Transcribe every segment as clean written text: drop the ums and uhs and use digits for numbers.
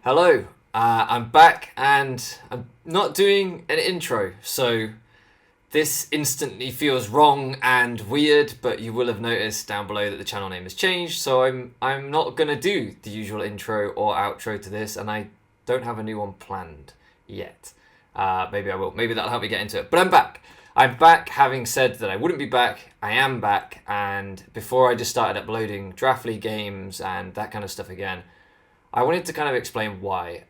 Hello, I'm back and I'm not doing an intro, so this instantly feels wrong and weird, but you will have noticed down below that the channel name has changed, so I'm not gonna do the usual intro or outro to this, and I don't have a new one planned yet. Maybe I will. Maybe that'll help me get into it. But I'm back. I'm back, having said that I wouldn't be back. I am back, and before I just started uploading Draft League games and that kind of stuff again, I wanted to kind of explain why.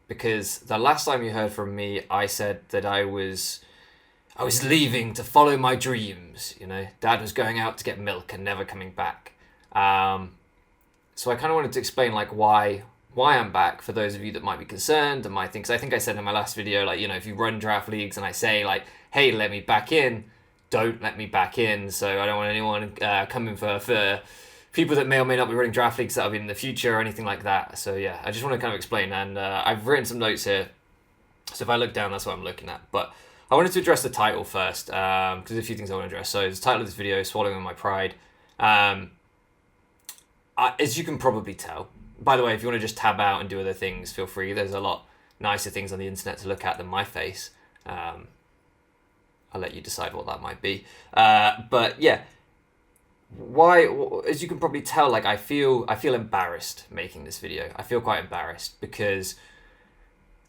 Because the last time you heard from me, I said that I was leaving to follow my dreams. You know, Dad was going out to get milk and never coming back. So I kind of wanted to explain like why I'm back for those of you that might be concerned and might think. Because I think I said in my last video, like, you know, if you run draft leagues and I say like, hey, let me back in, don't let me back in. So I don't want anyone coming for people that may or may not be running draft leagues that will be in the future or anything like that. So yeah, I just want to kind of explain. And I've written some notes here. So if I look down, that's what I'm looking at. But I wanted to address the title first, because there's a few things I want to address. So the title of this video is Swallowing My Pride. As you can probably tell, by the way, if you want to just tab out and do other things, feel free. There's a lot nicer things on the internet to look at than my face. I'll let you decide what that might be. But yeah, why? As you can probably tell, like I feel embarrassed making this video. I feel quite embarrassed because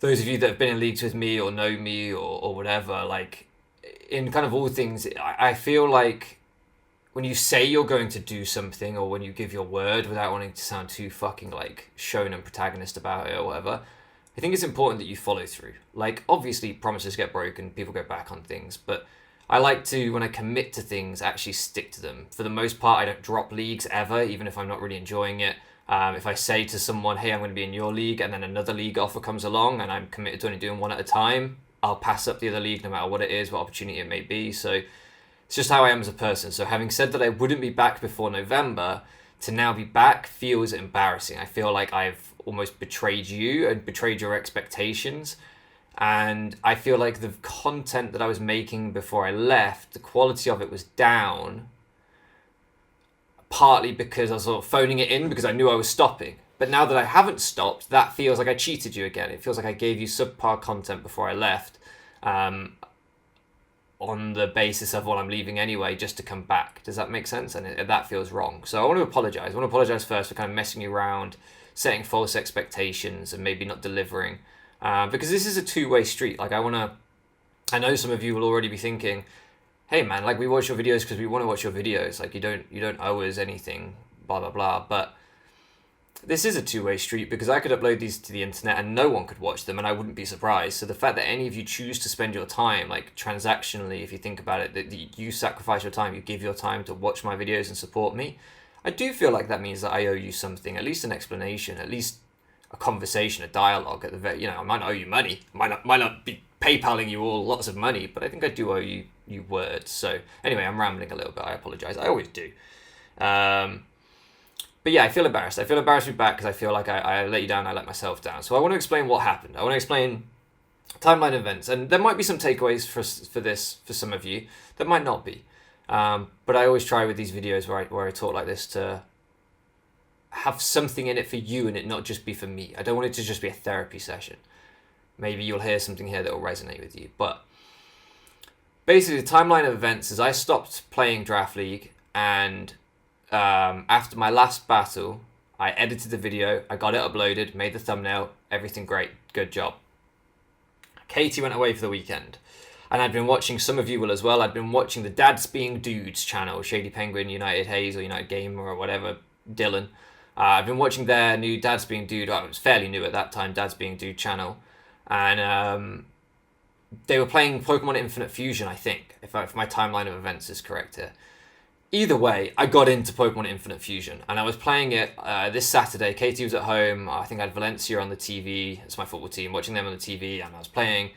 those of you that have been in leagues with me or know me or whatever, like in kind of all things, I feel like when you say you're going to do something or when you give your word without wanting to sound too fucking like shonen protagonist about it or whatever, I think it's important that you follow through. Like, obviously promises get broken, people go back on things, but I like to, when I commit to things, actually stick to them. For the most part, I don't drop leagues ever, even if I'm not really enjoying it. If I say to someone, hey, I'm going to be in your league, and then another league offer comes along and I'm committed to only doing one at a time, I'll pass up the other league no matter what it is, what opportunity it may be. So it's just how I am as a person. So having said that I wouldn't be back before November, to now be back feels embarrassing. I feel like I've almost betrayed you and betrayed your expectations. And I feel like the content that I was making before I left, the quality of it was down, partly because I was sort of phoning it in because I knew I was stopping. But now that I haven't stopped, that feels like I cheated you again. It feels like I gave you subpar content before I left, on the basis of, well, I'm leaving anyway, just to come back. Does that make sense? And that feels wrong. So I want to apologize. I want to apologize first for kind of messing you around, setting false expectations and maybe not delivering. Because this is a two-way street. Like I know some of you will already be thinking, hey man, like we watch your videos because we want to watch your videos. Like you don't owe us anything, blah, blah, blah. But this is a two-way street because I could upload these to the internet and no one could watch them and I wouldn't be surprised. So the fact that any of you choose to spend your time, like transactionally, if you think about it, that you sacrifice your time, you give your time to watch my videos and support me, I do feel like that means that I owe you something, at least an explanation, at least a conversation, a dialogue. At the very, I might not owe you money, might not be PayPaling you all lots of money, but I think I do owe you words. So anyway, I'm rambling a little bit. I apologize. I always do. But yeah, I feel embarrassed. I feel embarrassed to be back because I feel like I let you down. I let myself down. So I want to explain what happened. I want to explain timeline events, and there might be some takeaways for this for some of you. There might not be, but I always try with these videos where I talk like this to have something in it for you and it not just be for me. I don't want it to just be a therapy session. Maybe you'll hear something here that will resonate with you. But basically the timeline of events is I stopped playing Draft League, and after my last battle, I edited the video, I got it uploaded, made the thumbnail, everything great, good job. Katie went away for the weekend. And I'd been watching, some of you will as well, I'd been watching the Dads Being Dudes channel, Shady Penguin, United Hayes, or United Gamer, or whatever, Dylan. I've been watching their new Dads Being Dude, it was fairly new at that time, Dads Being Dude channel. And they were playing Pokemon Infinite Fusion, I think, if my timeline of events is correct here. Either way, I got into Pokemon Infinite Fusion, and I was playing it this Saturday. Katie was at home, I think I had Valencia on the TV, it's my football team, watching them on the TV, and I was playing,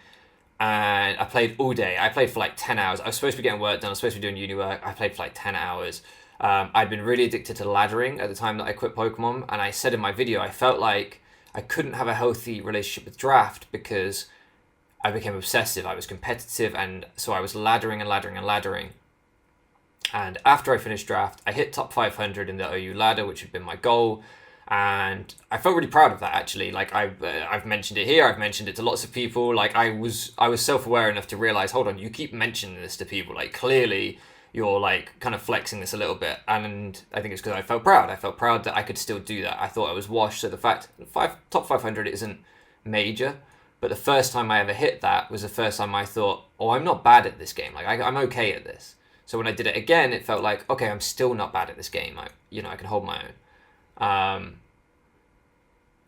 and I played all day. I played for like 10 hours. I was supposed to be getting work done, I was supposed to be doing uni work, I played for like 10 hours. I'd been really addicted to laddering at the time that I quit Pokemon, and I said in my video, I felt like I couldn't have a healthy relationship with draft because I became obsessive, I was competitive, and so I was laddering and laddering and laddering. And after I finished draft, I hit top 500 in the OU ladder, which had been my goal. And I felt really proud of that, actually. Like, I've mentioned it here. I've mentioned it to lots of people. Like, I was self-aware enough to realize, hold on, you keep mentioning this to people. Like, clearly you're like kind of flexing this a little bit. And I think it's because I felt proud. I felt proud that I could still do that. I thought I was washed. So the fact top 500 isn't major, but the first time I ever hit that was the first time I thought, oh, I'm not bad at this game. Like, I'm okay at this. So when I did it again, it felt like, okay, I'm still not bad at this game. I can hold my own. And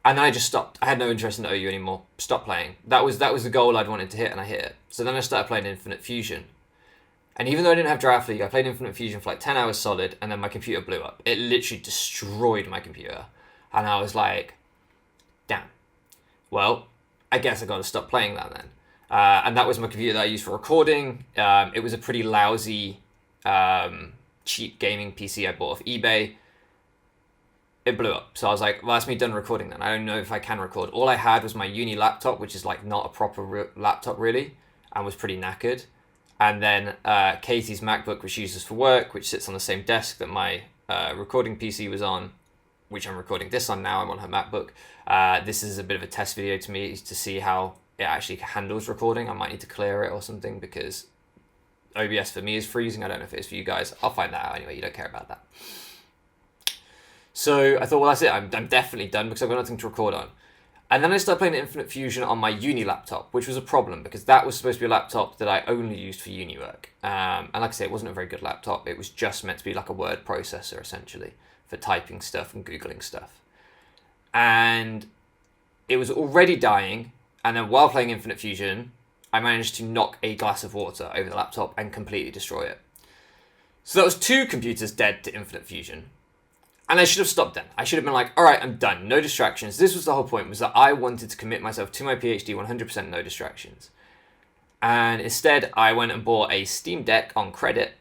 then I just stopped. I had no interest in OU anymore. Stopped playing. That was the goal I'd wanted to hit, and I hit it. So then I started playing Infinite Fusion. And even though I didn't have Draft League, I played Infinite Fusion for like 10 hours solid, and then my computer blew up. It literally destroyed my computer. And I was like, damn. Well, I guess I got to stop playing that then. And that was my computer that I used for recording. It was a pretty lousy, cheap gaming PC I bought off eBay. It blew up. So I was like, well, that's me done recording then. I don't know if I can record. All I had was my uni laptop, which is like not a proper laptop really, and was pretty knackered. And then Katie's MacBook, which she uses for work, which sits on the same desk that my recording PC was on, which I'm recording this on now. I'm on her MacBook. This is a bit of a test video to me to see how it actually handles recording. I might need to clear it or something because OBS for me is freezing. I don't know if it is for you guys. I'll find that out anyway. You don't care about that. So I thought, well, that's it. I'm definitely done because I've got nothing to record on. And then I started playing Infinite Fusion on my uni laptop, which was a problem because that was supposed to be a laptop that I only used for uni work. And like I say, it wasn't a very good laptop. It was just meant to be like a word processor, essentially, for typing stuff and Googling stuff. And it was already dying. And then while playing Infinite Fusion, I managed to knock a glass of water over the laptop and completely destroy it. So that was 2 computers dead to Infinite Fusion. And I should have stopped then. I should have been like, all right, I'm done. No distractions. This was the whole point, was that I wanted to commit myself to my PhD 100% no distractions. And instead, I went and bought a Steam Deck on credit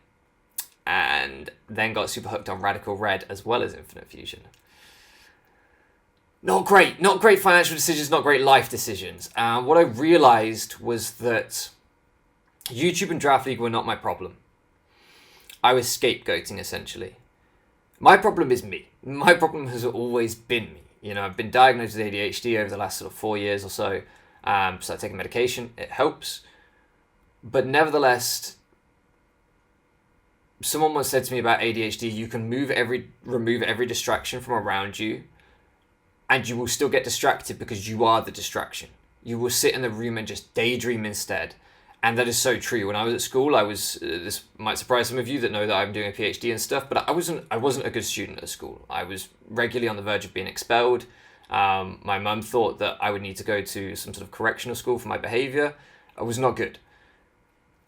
and then got super hooked on Radical Red as well as Infinite Fusion. Not great. Not great financial decisions, not great life decisions. What I realized was that YouTube and Draft League were not my problem. I was scapegoating, essentially. My problem is me. My problem has always been me. You know, I've been diagnosed with ADHD over the last sort of 4 years or so. Started taking medication. It helps. But nevertheless, someone once said to me about ADHD, you can remove every distraction from around you, and you will still get distracted because you are the distraction. You will sit in the room and just daydream instead. And that is so true. When I was at school, I was, this might surprise some of you that know that I'm doing a PhD and stuff, but I wasn't a good student at school. I was regularly on the verge of being expelled. My mum thought that I would need to go to some sort of correctional school for my behavior. I was not good.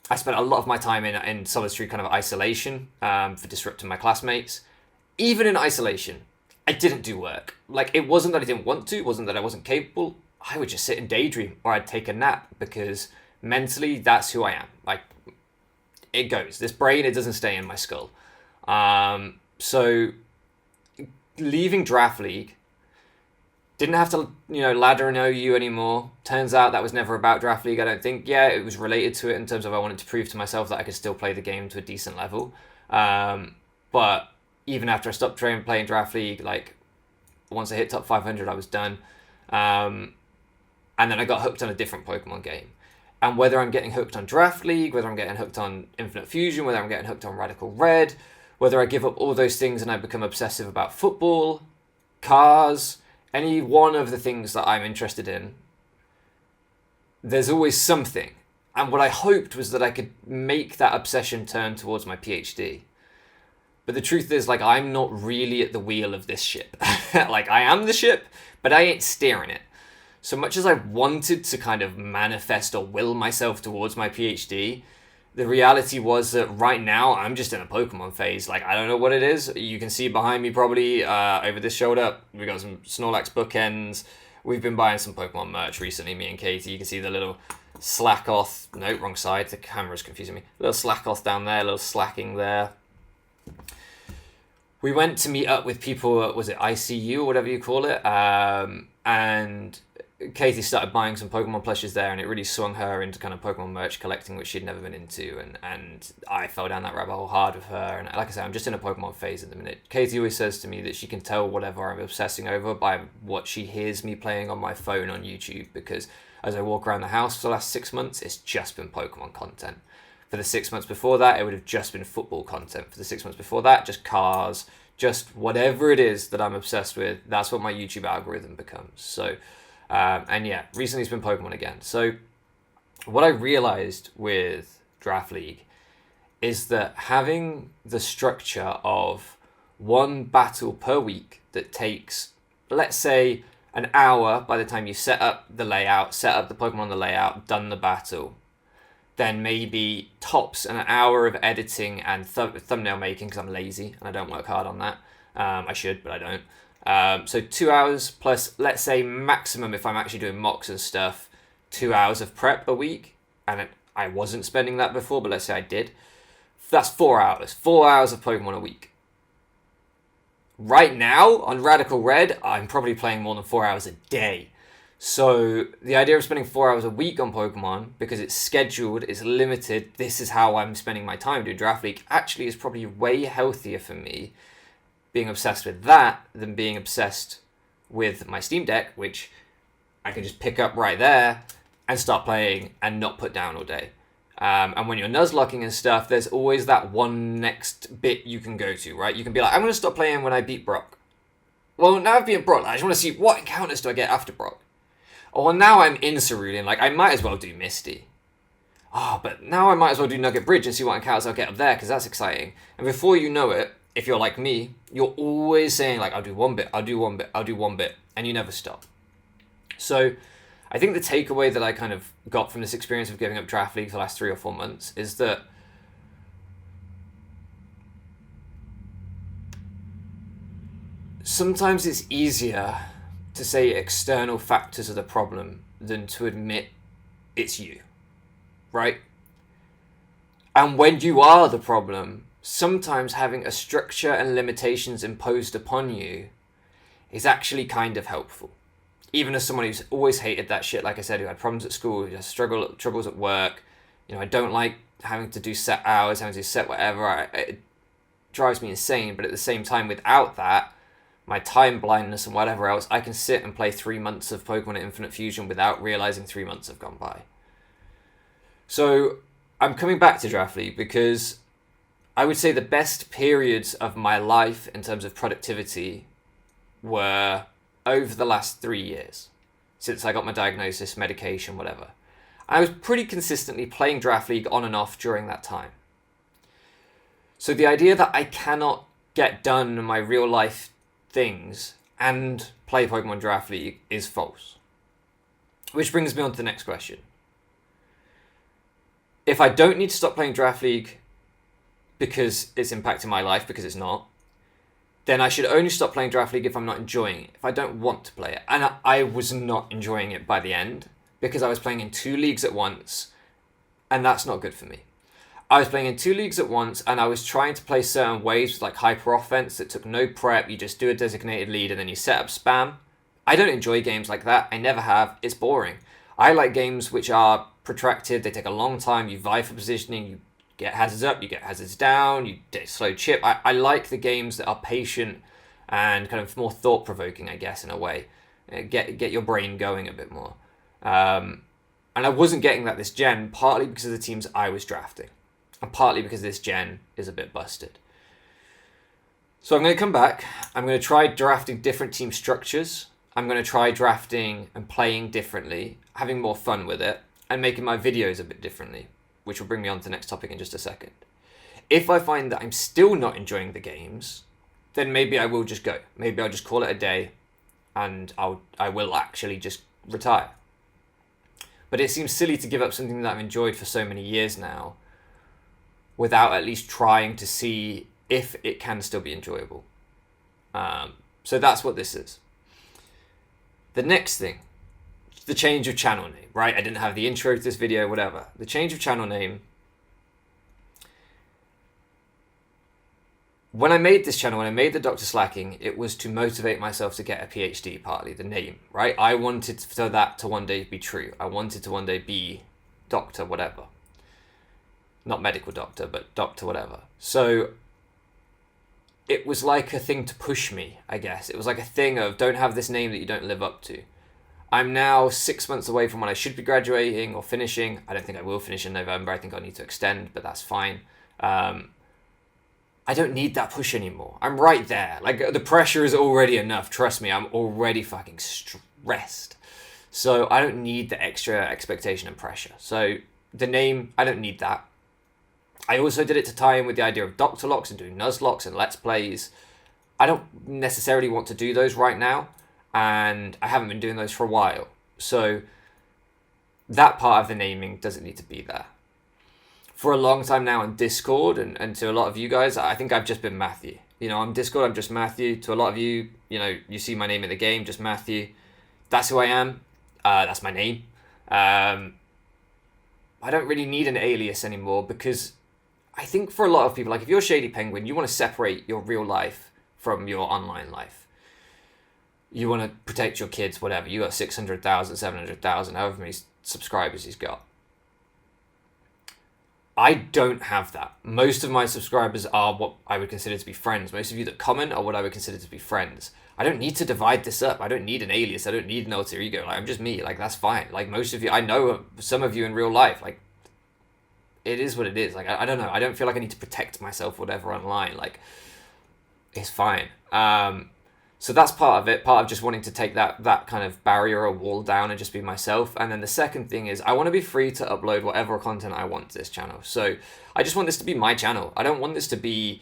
I spent a lot of my time in solitary kind of isolation for disrupting my classmates. Even in isolation, I didn't do work. Like, it wasn't that I didn't want to, it wasn't that I wasn't capable. I would just sit and daydream, or I'd take a nap because mentally, that's who I am. Like, it goes. This brain, it doesn't stay in my skull. So, leaving Draft League, didn't have to, ladder and OU anymore. Turns out that was never about Draft League, I don't think. Yeah, it was related to it in terms of I wanted to prove to myself that I could still play the game to a decent level. But even after I stopped playing Draft League, like, once I hit top 500, I was done. And then I got hooked on a different Pokemon game. And whether I'm getting hooked on Draft League, whether I'm getting hooked on Infinite Fusion, whether I'm getting hooked on Radical Red, whether I give up all those things and I become obsessive about football, cars, any one of the things that I'm interested in, there's always something. And what I hoped was that I could make that obsession turn towards my PhD. But the truth is, like, I'm not really at the wheel of this ship. Like, I am the ship, but I ain't steering it. So much as I wanted to kind of manifest or will myself towards my PhD, the reality was that right now I'm just in a Pokemon phase. Like, I don't know what it is. You can see behind me probably over this shoulder, we got some Snorlax bookends. We've been buying some Pokemon merch recently, me and Katie. You can see the little Slackoth. No, wrong side. The camera's confusing me. A little Slackoth down there, a little Slacking there. We went to meet up with people, was it ICU or whatever you call it? And Katie started buying some Pokemon plushes there, and it really swung her into kind of Pokemon merch collecting, which she'd never been into, and I fell down that rabbit hole hard with her. And like I said, I'm just in a Pokemon phase at the minute. Katie always says to me that she can tell whatever I'm obsessing over by what she hears me playing on my phone on YouTube, because as I walk around the house for the last 6 months, it's just been Pokemon content. For the 6 months before that, it would have just been football content. For the 6 months before that, just cars, just whatever it is that I'm obsessed with, that's what my YouTube algorithm becomes. So, and yeah, recently it's been Pokemon again. So what I realized with Draft League is that having the structure of one battle per week that takes, let's say, an hour by the time you set up the layout, set up the Pokemon on the layout, done the battle, then maybe tops an hour of editing and thumbnail making, because I'm lazy and I don't work hard on that. I should, but I don't. So 2 hours plus, let's say maximum, if I'm actually doing mocks and stuff, 2 hours of prep a week. And I wasn't spending that before, but let's say I did. That's 4 hours. 4 hours of Pokemon a week. Right now, on Radical Red, I'm probably playing more than 4 hours a day. So the idea of spending 4 hours a week on Pokemon, because it's scheduled, it's limited, this is how I'm spending my time doing Draft League, actually is probably way healthier for me being obsessed with that than being obsessed with my Steam Deck, which I can just pick up right there and start playing and not put down all day. And when you're nuzlocking and stuff, there's always that one next bit you can go to, right? You can be like, I'm going to stop playing when I beat Brock. Well, now I've beaten Brock, I just want to see what encounters do I get after Brock. Oh, well, now I'm in Cerulean, like, I might as well do Misty. Oh, but now I might as well do Nugget Bridge and see what encounters I'll get up there, because that's exciting. And before you know it, if you're like me, you're always saying, like, I'll do one bit, I'll do one bit, I'll do one bit, and you never stop. So I think the takeaway that I kind of got from this experience of giving up Draft League for the last 3 or 4 months is that sometimes it's easier to say external factors are the problem than to admit it's you, right? And when you are the problem, sometimes having a structure and limitations imposed upon you is actually kind of helpful. Even as someone who's always hated that shit, like I said, who had problems at school, who has troubles at work, you know, I don't like having to do set hours, having to do set whatever. It drives me insane. But at the same time, without that, my time blindness and whatever else, I can sit and play 3 months of Pokemon Infinite Fusion without realizing 3 months have gone by. So I'm coming back to Draft League because I would say the best periods of my life in terms of productivity were over the last 3 years, since I got my diagnosis, medication, whatever. I was pretty consistently playing Draft League on and off during that time. So the idea that I cannot get done my real life things and play Pokemon Draft League is false. Which brings me on to the next question. If I don't need to stop playing Draft League because it's impacting my life, because it's not, then I should only stop playing Draft League if I'm not enjoying it, if I don't want to play it. And I was not enjoying it by the end, because I was playing in 2 leagues at once, and that's not good for me. I was playing in 2 leagues at once, and I was trying to play certain ways with like hyper offense that took no prep. You just do a designated lead and then you set up spam. I don't enjoy games like that. I never have. It's boring. I like games which are protracted. They take a long time. You vie for positioning. You get hazards up. You get hazards down. You slow chip. I like the games that are patient and kind of more thought provoking, I guess, in a way. Get your brain going a bit more. And I wasn't getting that this gen, partly because of the teams I was drafting. And partly because this gen is a bit busted. So I'm going to come back. I'm going to try drafting different team structures. I'm going to try drafting and playing differently, having more fun with it, and making my videos a bit differently, which will bring me on to the next topic in just a second. If I find that I'm still not enjoying the games, then maybe I will just go. Maybe I'll just call it a day, and I will actually just retire. But it seems silly to give up something that I've enjoyed for so many years now, without at least trying to see if it can still be enjoyable. So that's what this is. The next thing, the change of channel name, right? I didn't have the intro to this video, whatever. The change of channel name when I made this channel, when I made the Dr. Slacking, it was to motivate myself to get a PhD, partly, the name, right? I wanted for that to one day be true. I wanted to one day be doctor whatever. Not medical doctor, but doctor whatever. So it was like a thing to push me, I guess. It was like a thing of, don't have this name that you don't live up to. I'm now 6 months away from when I should be graduating or finishing. I don't think I will finish in November. I think I'll need to extend, but that's fine. I don't need that push anymore. I'm right there. Like, the pressure is already enough. Trust me, I'm already fucking stressed. So I don't need the extra expectation and pressure. So the name, I don't need that. I also did it to tie in with the idea of Doctor Locks and doing Nuzlocks and Let's Plays. I don't necessarily want to do those right now, and I haven't been doing those for a while. So that part of the naming doesn't need to be there. For a long time now on Discord, and to a lot of you guys, I think I've just been Matthew. You know, on Discord, I'm just Matthew. To a lot of you, you know, you see my name in the game, just Matthew. That's who I am. That's my name. I don't really need an alias anymore, because I think for a lot of people, like if you're Shady Penguin, you want to separate your real life from your online life. You want to protect your kids, whatever. You got 600,000, 700,000, however many subscribers he's got. I don't have that. Most of my subscribers are what I would consider to be friends. Most of you that comment are what I would consider to be friends. I don't need to divide this up. I don't need an alias. I don't need an alter ego. Like, I'm just me. Like, that's fine. Like, most of you, I know some of you in real life. Like, it is what it is. Like, I don't know. I don't feel like I need to protect myself or whatever online. Like, it's fine. So that's part of it. Part of just wanting to take that kind of barrier or wall down and just be myself. And then the second thing is I want to be free to upload whatever content I want to this channel. So I just want this to be my channel. I don't want this to be,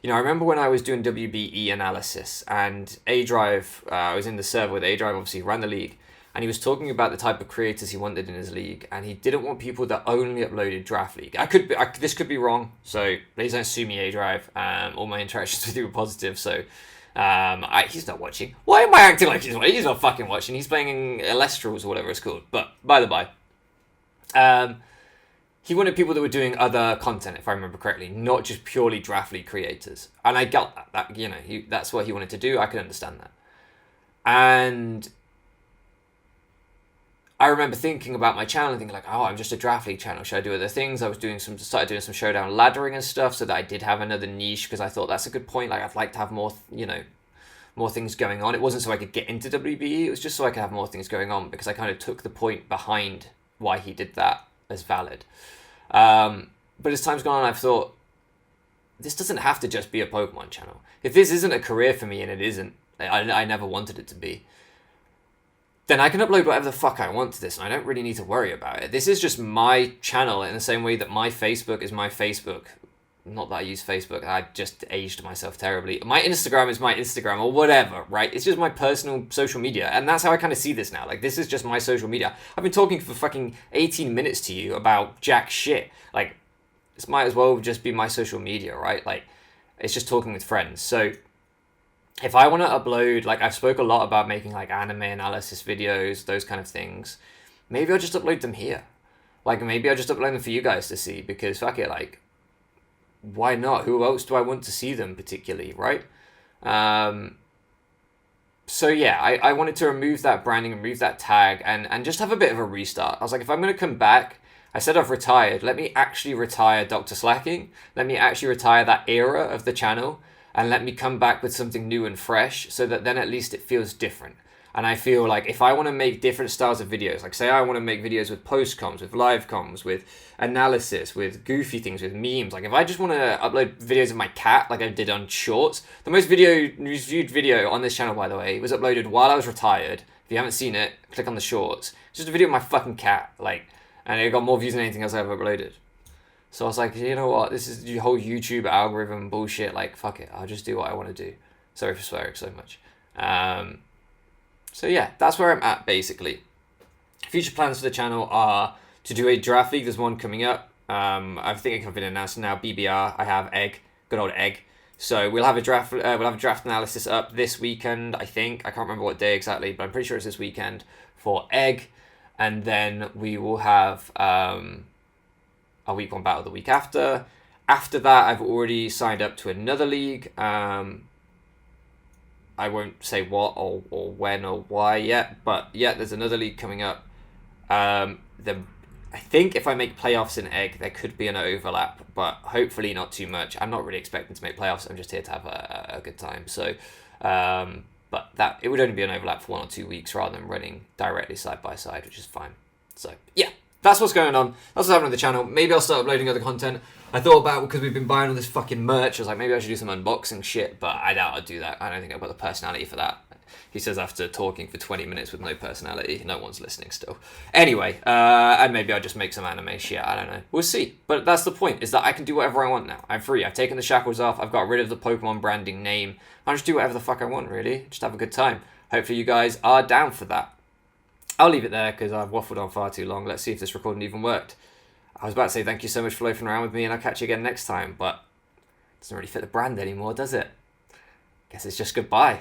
you know, I remember when I was doing WBE analysis and A-Drive, I was in the server with A-Drive, obviously ran the league, and he was talking about the type of creators he wanted in his league, and he didn't want people that only uploaded Draft League. This could be wrong, so please don't sue me, A-Drive. All my interactions with you were positive, so he's not watching. Why am I acting like he's watching? He's not fucking watching. He's playing Elestrals or whatever it's called. But by the by, he wanted people that were doing other content, if I remember correctly, not just purely Draft League creators. And I got that. That, you know, that's what he wanted to do. I can understand that. And I remember thinking about my channel and thinking like, oh, I'm just a Draft League channel. Should I do other things? I was started doing some showdown laddering and stuff, so that I did have another niche, because I thought that's a good point. Like, I'd like to have more, you know, more things going on. It wasn't so I could get into WBE. It was just so I could have more things going on, because I kind of took the point behind why he did that as valid. But as time's gone on, I've thought, this doesn't have to just be a Pokemon channel. If this isn't a career for me, and it isn't, I never wanted it to be, then I can upload whatever the fuck I want to this, and I don't really need to worry about it. This is just my channel in the same way that my Facebook is my Facebook. Not that I use Facebook, I just aged myself terribly. My Instagram is my Instagram, or whatever, right? It's just my personal social media, and that's how I kind of see this now. Like, this is just my social media. I've been talking for fucking 18 minutes to you about jack shit. Like, this might as well just be my social media, right? Like, it's just talking with friends. So if I want to upload, like, I've spoke a lot about making like anime analysis videos, those kind of things, maybe I'll just upload them here. Like, maybe I'll just upload them for you guys to see, because fuck it, like, why not? Who else do I want to see them particularly, right? So yeah, I wanted to remove that branding, remove that tag, and just have a bit of a restart. I was like, if I'm going to come back, I said I've retired, let me actually retire Dr. Slacking, let me actually retire that era of the channel, and let me come back with something new and fresh, so that then at least it feels different. And I feel like if I want to make different styles of videos, like say I want to make videos with post-coms, with live comms, with analysis, with goofy things, with memes, like if I just want to upload videos of my cat like I did on Shorts, the most viewed video on this channel, by the way, was uploaded while I was retired. If you haven't seen it, click on the Shorts. It's just a video of my fucking cat, like, and it got more views than anything else I've ever uploaded. So I was like, you know what, this is the whole YouTube algorithm bullshit, like, fuck it, I'll just do what I want to do. Sorry for swearing so much. So yeah, that's where I'm at, basically. Future plans for the channel are to do a draft league. There's one coming up. I think I've been announced now. BBR, I have Egg, good old Egg. So we'll have a draft analysis up this weekend, I think. I can't remember what day exactly, but I'm pretty sure it's this weekend for Egg. And then we will have a week one battle the week after. After that, I've already signed up to another league. I won't say what or when or why yet, but yeah, there's another league coming up. I think if I make playoffs in Egg, there could be an overlap, but hopefully not too much. I'm not really expecting to make playoffs. I'm just here to have a good time. So, but that it would only be an overlap for 1 or 2 weeks rather than running directly side by side, which is fine. So yeah, that's what's going on. That's what's happening on the channel. Maybe I'll start uploading other content. I thought about, because we've been buying all this fucking merch, I was like, maybe I should do some unboxing shit, but I doubt I'd do that. I don't think I've got the personality for that. He says after talking for 20 minutes with no personality, no one's listening still. Anyway, and maybe I'll just make some anime shit, I don't know. We'll see. But that's the point, is that I can do whatever I want now. I'm free. I've taken the shackles off. I've got rid of the Pokemon branding name. I'll just do whatever the fuck I want, really. Just have a good time. Hopefully you guys are down for that. I'll leave it there because I've waffled on far too long. Let's see if this recording even worked. I was about to say thank you so much for loafing around with me, and I'll catch you again next time, but it doesn't really fit the brand anymore, does it? Guess it's just goodbye.